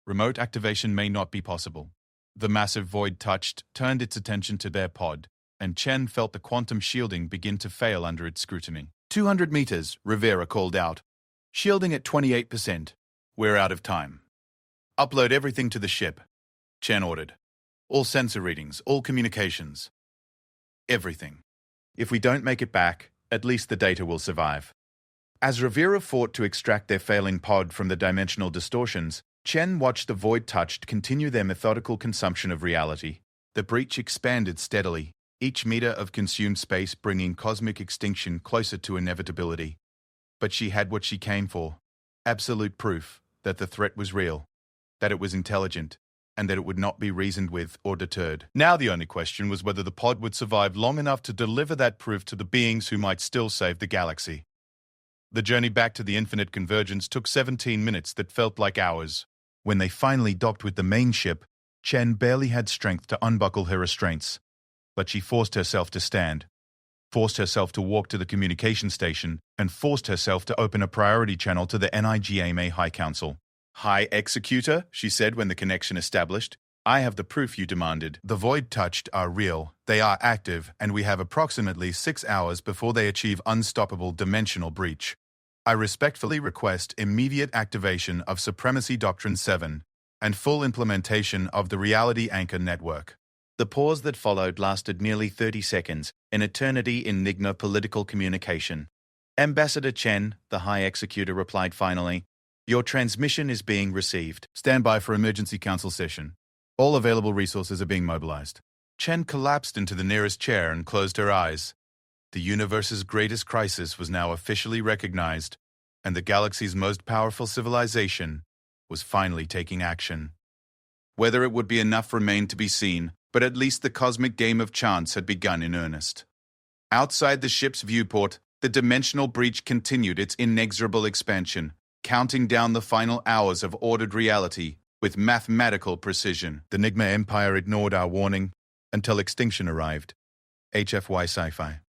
[SPEAKER 1] Remote activation may not be possible. The massive void touched turned its attention to their pod, and Chen felt the quantum shielding begin to fail under its scrutiny. 200 meters, Rivera called out. Shielding at 28%. We're out of time. Upload everything to the ship, Chen ordered. All sensor readings, all communications. Everything. If we don't make it back, at least the data will survive. As Rivera fought to extract their failing pod from the dimensional distortions, Chen watched the void touched continue their methodical consumption of reality. The breach expanded steadily, each meter of consumed space bringing cosmic extinction closer to inevitability. But she had what she came for: absolute proof that the threat was real, that it was intelligent, and that it would not be reasoned with or deterred. Now the only question was whether the pod would survive long enough to deliver that proof to the beings who might still save the galaxy. The journey back to the infinite convergence took 17 minutes that felt like hours. When they finally docked with the main ship, Chen barely had strength to unbuckle her restraints. But she forced herself to stand, forced herself to walk to the communication station, and forced herself to open a priority channel to the NIGMA High Council. High Executor, she said when the connection established. I have the proof you demanded. The void touched are real, they are active, and we have approximately 6 hours before they achieve unstoppable dimensional breach. I respectfully request immediate activation of Supremacy Doctrine 7 and full implementation of the Reality Anchor Network. The pause that followed lasted nearly 30 seconds, an eternity in Nigma political communication. Ambassador Chen, the High Executor, replied finally, your transmission is being received. Stand by for emergency council session. All available resources are being mobilized. Chen collapsed into the nearest chair and closed her eyes. The universe's greatest crisis was now officially recognized, and the galaxy's most powerful civilization was finally taking action. Whether it would be enough remained to be seen, but at least the cosmic game of chance had begun in earnest. Outside the ship's viewport, the dimensional breach continued its inexorable expansion, counting down the final hours of ordered reality with mathematical precision. The Nigma Empire ignored our warning until extinction arrived. HFY Sci-Fi.